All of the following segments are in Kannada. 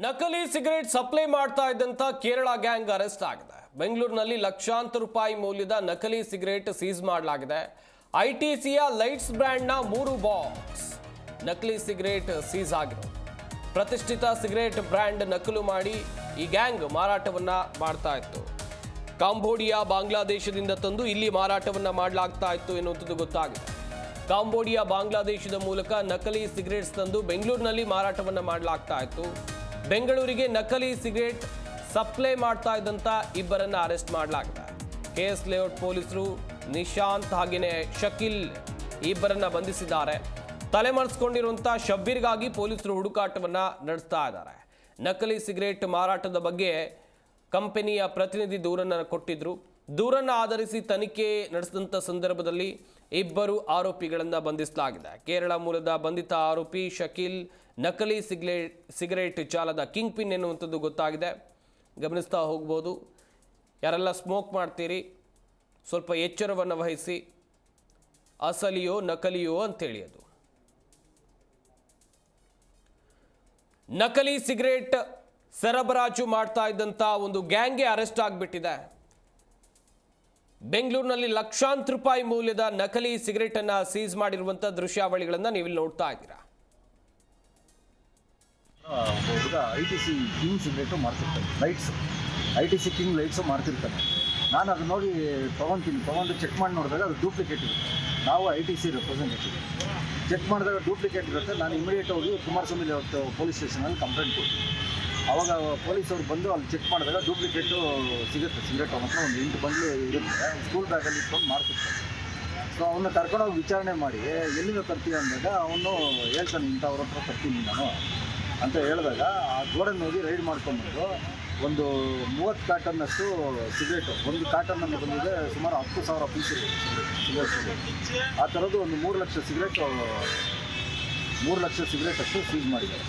ನಕಲಿ ಸಿಗರೇಟ್ ಸಪ್ಲೈ ಮಾಡ್ತಾ ಇದ್ದಂತ ಕೇರಳ ಗ್ಯಾಂಗ್ ಅರೆಸ್ಟ್ ಆಗಿದೆ. ಬೆಂಗಳೂರಿನಲ್ಲಿ ಲಕ್ಷಾಂತರ ರೂಪಾಯಿ ಮೌಲ್ಯದ ನಕಲಿ ಸಿಗರೇಟ್ ಸೀಸ್ ಮಾಡಲಾಗಿದೆ. ಐಟಿಸಿಯ ಲೈಟ್ಸ್ ಬ್ರ್ಯಾಂಡ್ನ 3 ಬಾಕ್ಸ್ ನಕಲಿ ಸಿಗರೇಟ್ ಸೀಸ್ ಆಗಿದೆ. ಪ್ರತಿಷ್ಠಿತ ಸಿಗರೇಟ್ ಬ್ರ್ಯಾಂಡ್ ನಕಲು ಮಾಡಿ ಈ ಗ್ಯಾಂಗ್ ಮಾರಾಟವನ್ನ ಮಾಡ್ತಾ ಇತ್ತು. ಕಾಂಬೋಡಿಯಾ ಬಾಂಗ್ಲಾದೇಶದಿಂದ ತಂದು ಇಲ್ಲಿ ಮಾರಾಟವನ್ನ ಮಾಡಲಾಗ್ತಾ ಇತ್ತು ಎನ್ನುವುದು ಗೊತ್ತಾಗಿದೆ. ಕಾಂಬೋಡಿಯಾ ಬಾಂಗ್ಲಾದೇಶದ ಮೂಲಕ ನಕಲಿ ಸಿಗರೇಟ್ಸ್ ತಂದು ಬೆಂಗಳೂರಿನಲ್ಲಿ ಮಾರಾಟವನ್ನ ಮಾಡಲಾಗ್ತಾ ಇತ್ತು. ಬೆಂಗಳೂರಿಗೆ ನಕಲಿ ಸಿಗರೇಟ್ ಸಪ್ಲೈ ಮಾಡ್ತಾ ಇದ್ದಂತ ಇಬ್ಬರನ್ನ ಅರೆಸ್ಟ್ ಮಾಡಲಾಗಿದೆ. ಕೆಎಸ್ ಲೇಔಟ್ ಪೊಲೀಸರು ನಿಶಾಂತ್ ಹಾಗೆಯೇ ಶಕೀಲ್ ಇಬ್ಬರನ್ನ ಬಂಧಿಸಿದ್ದಾರೆ. ತಲೆಮರೆಸಿಕೊಂಡಿರುವಂತಹ ಶಬ್ಬೀರ್ಗಾಗಿ ಪೊಲೀಸರು ಹುಡುಕಾಟವನ್ನ ನಡೆಸ್ತಾ ಇದ್ದಾರೆ. ನಕಲಿ ಸಿಗರೇಟ್ ಮಾರಾಟದ ಬಗ್ಗೆ ಕಂಪನಿಯ ಪ್ರತಿನಿಧಿ ದೂರನ್ನು ಕೊಟ್ಟಿದ್ರು. ದೂರನ್ನು ಆಧರಿಸಿ ತನಿಖೆ ನಡೆಸಿದಂಥ ಸಂದರ್ಭದಲ್ಲಿ ಇಬ್ಬರು ಆರೋಪಿಗಳನ್ನು ಬಂಧಿಸಲಾಗಿದೆ. ಕೇರಳ ಮೂಲದ ಬಂಧಿತ ಆರೋಪಿ ಶಕೀಲ್ ನಕಲಿ ಸಿಗರೇಟ್ ಜಾಲದ ಕಿಂಗ್ ಪಿನ್ ಎನ್ನುವಂಥದ್ದು ಗೊತ್ತಾಗಿದೆ. ಗಮನಿಸ್ತಾ ಹೋಗ್ಬೋದು. ಯಾರೆಲ್ಲ ಸ್ಮೋಕ್ ಮಾಡ್ತೀರಿ ಸ್ವಲ್ಪ ಎಚ್ಚರವನ್ನು ವಹಿಸಿ, ಅಸಲಿಯೋ ನಕಲಿಯೋ ಅಂತೇಳಿ. ಅದು ನಕಲಿ ಸಿಗರೇಟ್ ಸರಬರಾಜು ಮಾಡ್ತಾ ಇದ್ದಂಥ ಒಂದು ಗ್ಯಾಂಗ್ಗೆ ಅರೆಸ್ಟ್ ಆಗಿಬಿಟ್ಟಿದೆ. ಬೆಂಗಳೂರಿನಲ್ಲಿ ಲಕ್ಷಾಂತರ ರೂಪಾಯಿ ಮೌಲ್ಯದ ನಕಲಿ ಸಿಗರೇಟ್ ಅನ್ನ ಸೀಸ್ ಮಾಡಿರುವಂತಹ ದೃಶ್ಯಾವಳಿಗಳನ್ನ ನೀವಿಲ್ಲಿ ನೋಡ್ತಾ ಇದ್ದೀರಾ. ಐಟಿಸಿ ಕಿಂಗ್ ಸಿಗರೇಟು ಮಾರ್ತಿರ್ತಾನೆ, ಲೈಟ್ಸ್ ಐಟಿಸಿ ಕಿಂಗ್ ಲೈಟ್ಸು ಮಾರ್ತಿರ್ತಾನೆ. ನಾನು ಅದು ನೋಡಿ ತೊಗೊಂಡು ಚೆಕ್ ಮಾಡಿ ನೋಡಿದಾಗ ಅದು ಡೂಪ್ಲಿಕೇಟ್ ಇರುತ್ತೆ. ನಾವು ಐಟಿಸಿ ರೆಪ್ರೆಸೆಂಟೇಟಿವ್ ಚೆಕ್ ಮಾಡಿದಾಗ ಡೂಪ್ಲಿಕೇಟ್ ಇರುತ್ತೆ. ನಾನು ಇಮಿಡಿಯೇಟ್ ಹೋಗಿ ಕುಮಾರಸ್ವಾಮಿ ಪೊಲೀಸ್ ಸ್ಟೇಷನಲ್ಲಿ ಕಂಪ್ಲೇಂಟ್ ಕೊಡ್ತೀನಿ. ಆವಾಗ ಪೊಲೀಸವ್ರು ಬಂದು ಅಲ್ಲಿ ಚೆಕ್ ಮಾಡಿದಾಗ ಡೂಪ್ಲಿಕೇಟು ಸಿಗುತ್ತೆ. ಸಿಗರೇಟ್ ಅವನ ಹತ್ರ ಒಂದು 8 ಬಂಡ್ಲು ಇರುತ್ತೆ. ಸ್ಕೂಲ್ ಬ್ಯಾಗಲ್ಲಿ ಇಟ್ಕೊಂಡು ಮಾರ್ತಿರ್ತಾನೆ. ಸೊ ಅವನ್ನ ಕರ್ಕೊಂಡೋಗಿ ವಿಚಾರಣೆ ಮಾಡಿ ಎಲ್ಲಿಂದ ತರ್ತೀವಿ ಅಂದಾಗ ಅವನು ಹೇಳ್ತಾನೆ, ಇಂಥವ್ರ ಹತ್ರ ತರ್ತೀನಿ ನಾನು ಅಂತ ಹೇಳಿದಾಗ ಆ ಗೋಡನ್ ಹೋಗಿ ರೈಡ್ ಮಾಡ್ಕೊಂಡ್ಬಂದು ಒಂದು 30 ಕಾರ್ಟನ್ನಷ್ಟು ಸಿಗರೇಟು, ಒಂದು ಕಾರ್ಟನ್ನಲ್ಲಿ ಬಂದಿದೆ ಸುಮಾರು 10,000 ಪೀಸ್ ಸಿಗರೇಟ್. ಆ ಥರದ್ದು ಒಂದು 3 ಲಕ್ಷ ಸಿಗರೇಟ್ ಅಷ್ಟು ಸೀಸ್ ಮಾಡಿದ್ದಾರೆ.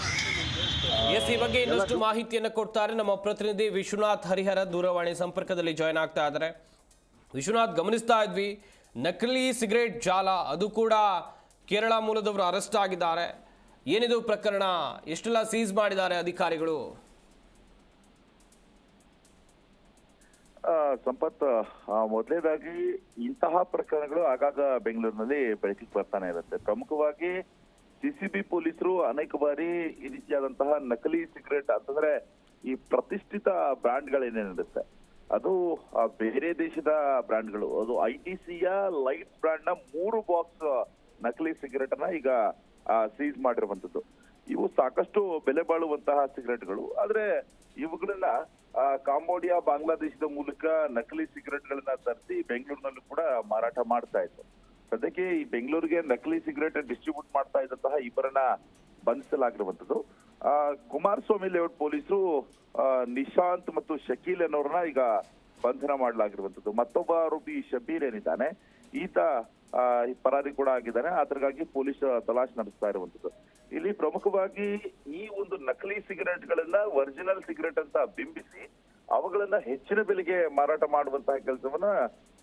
ಈ ಬಗ್ಗೆ ಇನ್ನಷ್ಟು ಮಾಹಿತಿಯನ್ನು ಕೊಡ್ತಾರೆ ನಮ್ಮ ಪ್ರತಿನಿಧಿ ವಿಶ್ವನಾಥ್ ಹರಿಹರ ದೂರವಾಣಿ ಸಂಪರ್ಕದಲ್ಲಿ ಜಾಯ್ನ್ ಆಗ್ತಾ ಇದ್ದಾರೆ. ವಿಶ್ವನಾಥ್, ಗಮನಿಸ್ತಾ ಇದ್ವಿ ನಕಲಿ ಸಿಗರೇಟ್ ಜಾಲ, ಅದು ಕೂಡ ಕೇರಳ ಮೂಲದವರು ಅರೆಸ್ಟ್ ಆಗಿದ್ದಾರೆ. ಏನಿದು ಪ್ರಕರಣ? ಎಷ್ಟೆಲ್ಲ ಸೀಸ್ ಮಾಡಿದ್ದಾರೆ ಅಧಿಕಾರಿಗಳು? ಸಂಪತ್, ಮೊದಲನೇದಾಗಿ ಇಂತಹ ಪ್ರಕರಣಗಳು ಆಗಾಗ ಬೆಂಗಳೂರಿನಲ್ಲಿ ಬೆಳಕಿಗೆ ಬರ್ತಾನೆ ಇರುತ್ತೆ. ಪ್ರಮುಖವಾಗಿ ಸಿಸಿಬಿ ಪೊಲೀಸರು ಅನೇಕ ಬಾರಿ ಈ ರೀತಿಯಾದಂತಹ ನಕಲಿ ಸಿಗರೇಟ್ ಅಂತಂದ್ರೆ ಈ ಪ್ರತಿಷ್ಠಿತ ಬ್ರ್ಯಾಂಡ್ಗಳೇನೇನಿರುತ್ತೆ ಅದು ಬೇರೆ ದೇಶದ ಬ್ರ್ಯಾಂಡ್ಗಳು, ಅದು ಐಟಿಸಿಯ ಲೈಟ್ಸ್ ಬ್ರ್ಯಾಂಡ್ ನ 3 ಬಾಕ್ಸ್ ನಕಲಿ ಸಿಗರೇಟ್ ಅನ್ನ ಈಗ ಸೀಸ್ ಮಾಡಿರುವಂತದ್ದು. ಇವು ಸಾಕಷ್ಟು ಬೆಲೆ ಬಾಳುವಂತಹ ಸಿಗರೇಟ್ಗಳು. ಆದ್ರೆ ಇವುಗಳನ್ನ ಕಾಂಬೋಡಿಯಾ ಬಾಂಗ್ಲಾದೇಶದ ಮೂಲಕ ನಕಲಿ ಸಿಗರೇಟ್ ಗಳನ್ನ ತರಿಸಿ ಬೆಂಗಳೂರಿನಲ್ಲೂ ಕೂಡ ಮಾರಾಟ ಮಾಡ್ತಾ ಇತ್ತು. ಸದ್ಯಕ್ಕೆ ಈ ಬೆಂಗಳೂರಿಗೆ ನಕಲಿ ಸಿಗರೇಟ್ ಡಿಸ್ಟ್ರಿಬ್ಯೂಟ್ ಮಾಡ್ತಾ ಇದ್ದಂತಹ ಇಬ್ಬರನ್ನ ಬಂಧಿಸಲಾಗಿರುವಂತದ್ದು. ಕುಮಾರಸ್ವಾಮಿ ಲೇಔಟ್ ಪೊಲೀಸರು ನಿಶಾಂತ್ ಮತ್ತು ಶಕೀಲ್ ಅನ್ನೋರನ್ನ ಈಗ ಬಂಧನ ಮಾಡಲಾಗಿರುವಂತದ್ದು. ಮತ್ತೊಬ್ಬ ಆರೋಪಿ ಶಬೀರ್ ಏನಿದ್ದಾನೆ, ಈತ ಪರಾರಿ ಕೂಡ ಆಗಿದ್ದಾನೆ. ಅದಕ್ಕಾಗಿ ಪೊಲೀಸ್ ತಲಾಶ್ ನಡೆಸ್ತಾ ಇರುವಂತದ್ದು. ಇಲ್ಲಿ ಪ್ರಮುಖವಾಗಿ ಈ ಒಂದು ನಕಲಿ ಸಿಗರೇಟ್ ಗಳನ್ನ ಒರಿಜಿನಲ್ ಸಿಗರೇಟ್ ಅಂತ ಬಿಂಬಿಸಿ ಅವುಗಳನ್ನ ಹೆಚ್ಚಿನ ಬೆಲೆಗೆ ಮಾರಾಟ ಮಾಡುವಂತಹ ಕೆಲಸವನ್ನ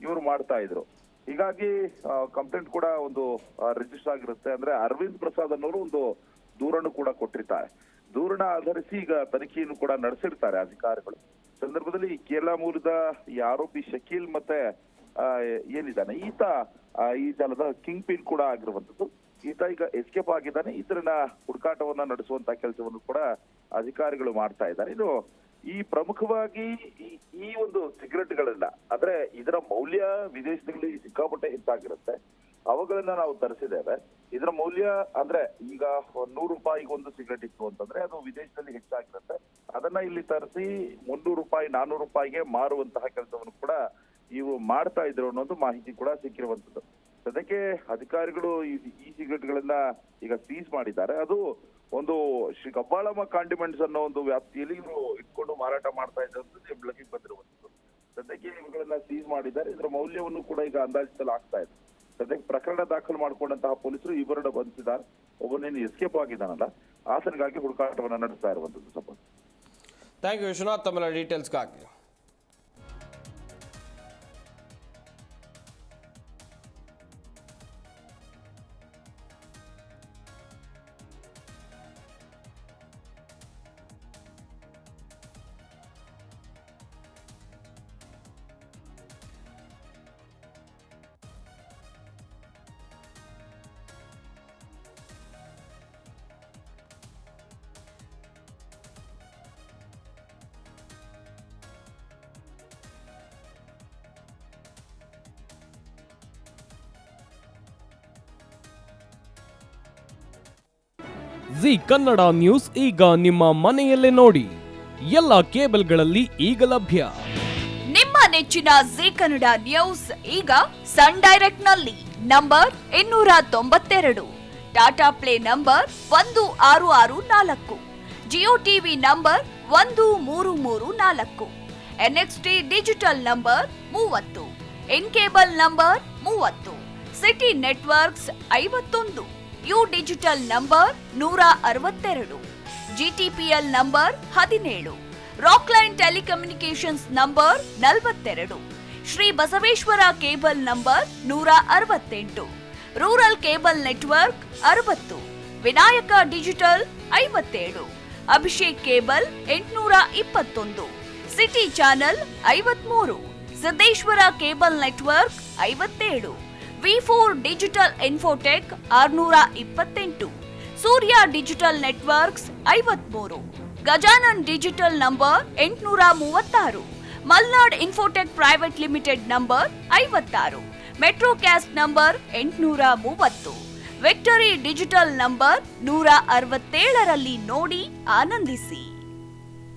ಇವರು ಮಾಡ್ತಾ ಇದ್ರು. ಹೀಗಾಗಿ ಕಂಪ್ಲೇಂಟ್ ಕೂಡ ಒಂದು ರಿಜಿಸ್ಟರ್ ಆಗಿರುತ್ತೆ. ಅಂದ್ರೆ ಅರವಿಂದ್ ಪ್ರಸಾದ್ ಅನ್ನೋರು ಒಂದು ದೂರನ್ನು ಕೂಡ ಕೊಟ್ಟಿರ್ತಾರೆ. ದೂರನ ಆಧರಿಸಿ ಈಗ ತನಿಖೆಯನ್ನು ಕೂಡ ನಡೆಸಿರ್ತಾರೆ ಅಧಿಕಾರಿಗಳು. ಸಂದರ್ಭದಲ್ಲಿ ಕೇರಳ ಮೂಲದ ಈ ಆರೋಪಿ ಶಕೀಲ್ ಮತ್ತೆ ಏನಿದ್ದಾನೆ ಈತ ಈ ಜಾಲದ ಕಿಂಗ್ ಪಿನ್ ಕೂಡ ಆಗಿರುವಂತದ್ದು. ಈತ ಈಗ ಎಸ್ಕೇಪ್ ಆಗಿದ್ದಾನೆ. ಈತರನ್ನ ಹುಡುಕಾಟವನ್ನ ನಡೆಸುವಂತ ಕೆಲಸವನ್ನು ಕೂಡ ಅಧಿಕಾರಿಗಳು ಮಾಡ್ತಾ ಇದ್ದಾರೆ. ಇದು ಈ ಪ್ರಮುಖವಾಗಿ ಈ ಒಂದು ಸಿಗರೆಟ್ ಗಳನ್ನ ಅಂದ್ರೆ ಇದರ ಮೌಲ್ಯ ವಿದೇಶದಲ್ಲಿ ಸಿಕ್ಕಾಪಟ್ಟೆ ಹೆಚ್ಚಾಗಿರುತ್ತೆ. ಅವುಗಳನ್ನ ನಾವು ತರಿಸಿದ್ದೇವೆ. ಇದರ ಮೌಲ್ಯ ಅಂದ್ರೆ ಈಗ 100 ರೂಪಾಯಿಗೆ ಒಂದು ಸಿಗರೆಟ್ ಇತ್ತು ಅಂತಂದ್ರೆ ಅದು ವಿದೇಶದಲ್ಲಿ ಹೆಚ್ಚಾಗಿರುತ್ತೆ. ಅದನ್ನ ಇಲ್ಲಿ ತರಿಸಿ 300 ರೂಪಾಯಿ 400 ರೂಪಾಯಿಗೆ ಮಾರುವಂತಹ ಕೆಲಸವನ್ನು ಕೂಡ ಇವು ಮಾಡ್ತಾ ಇದ್ರು ಅನ್ನೋದು ಮಾಹಿತಿ ಕೂಡ ಸಿಕ್ಕಿರುವಂತದ್ದು. ಸದ್ಯಕ್ಕೆ ಅಧಿಕಾರಿಗಳು ಈ ಸಿಗರೆಟ್ ಗಳನ್ನ ಈಗ ಸೀಸ್ ಮಾಡಿದ್ದಾರೆ. ಅದು ಒಂದು ಶ್ರೀ ಕಬ್ಬಾಳಮ್ಮ ಕಾಂಡಿಮೆಂಟ್ಸ್ ಅನ್ನೋ ಒಂದು ವ್ಯಾಪ್ತಿಯಲ್ಲಿ ಇವರು ಇಟ್ಕೊಂಡು ಮಾರಾಟ ಮಾಡ್ತಾ ಇದ್ದಂಥದ್ದು ಬೆಳಕಿಗೆ ಬಂದಿರುವಂತದ್ದು. ಸದ್ಯಕ್ಕೆ ಇವುಗಳನ್ನ ಸೀಸ್ ಮಾಡಿದ್ದಾರೆ. ಇದರ ಮೌಲ್ಯವನ್ನು ಕೂಡ ಈಗ ಅಂದಾಜಿಸಲಾಗ್ತಾ ಇದೆ. ಸದ್ಯಕ್ಕೆ ಪ್ರಕರಣ ದಾಖಲು ಮಾಡಿಕೊಂಡಂತಹ ಪೊಲೀಸರು ಇಬ್ಬರನ್ನ ಬಂಧಿಸಿದ್ದಾರೆ. ಒಬ್ಬನೇನು ಎಸ್ಕೇಪ್ ಆಗಿದ್ದಾನಲ್ಲ, ಆತನಿಗಾಗಿ ಹುಡುಕಾಟವನ್ನ ನಡೆಸ್ತಾ ಇರುವಂತದ್ದು. ಸಂಪತ್, ಥ್ಯಾಂಕ್ ಯು ವಿಶ್ವನಾಥ್, ತಮ್ಮೆಲ್ಲ ಡೀಟೇಲ್ಸ್ಗಾಗಿ. ಜಿ ಕನ್ನಡ ನ್ಯೂಸ್ ಈಗ ನಿಮ್ಮ ಮನೆಯಲ್ಲೇ ನೋಡಿ. ಎಲ್ಲ ಕೇಬಲ್ಗಳಲ್ಲಿ ಈಗ ಲಭ್ಯ. ನಿಮ್ಮ ನೆಚ್ಚಿನ ಜಿ ಕನ್ನಡ ನ್ಯೂಸ್ ಈಗ ಸನ್ ಡೈರೆಕ್ಟ್ ನಲ್ಲಿ number 292, Tata play number 1664, Jio TV number 1334, NXT digital number 30, in cable number 30, city networks 51, U digital number 162, GTPL number 17, Rockline telecommunications number 42, Shri Basaveshwara cable number 168, rural cable network 60, Vinayaka digital 57, Abhishek cable 821, city channel 53, Siddeshwara cable network 57, V4 digital Infotech 628, Surya digital networks 53, Gajanan digital number 836, Malnad Infotech private limited number 56, Metrocast number 830, Victory digital number 167ರಲ್ಲಿ ನೋಡಿ ಆನಂದಿಸಿ.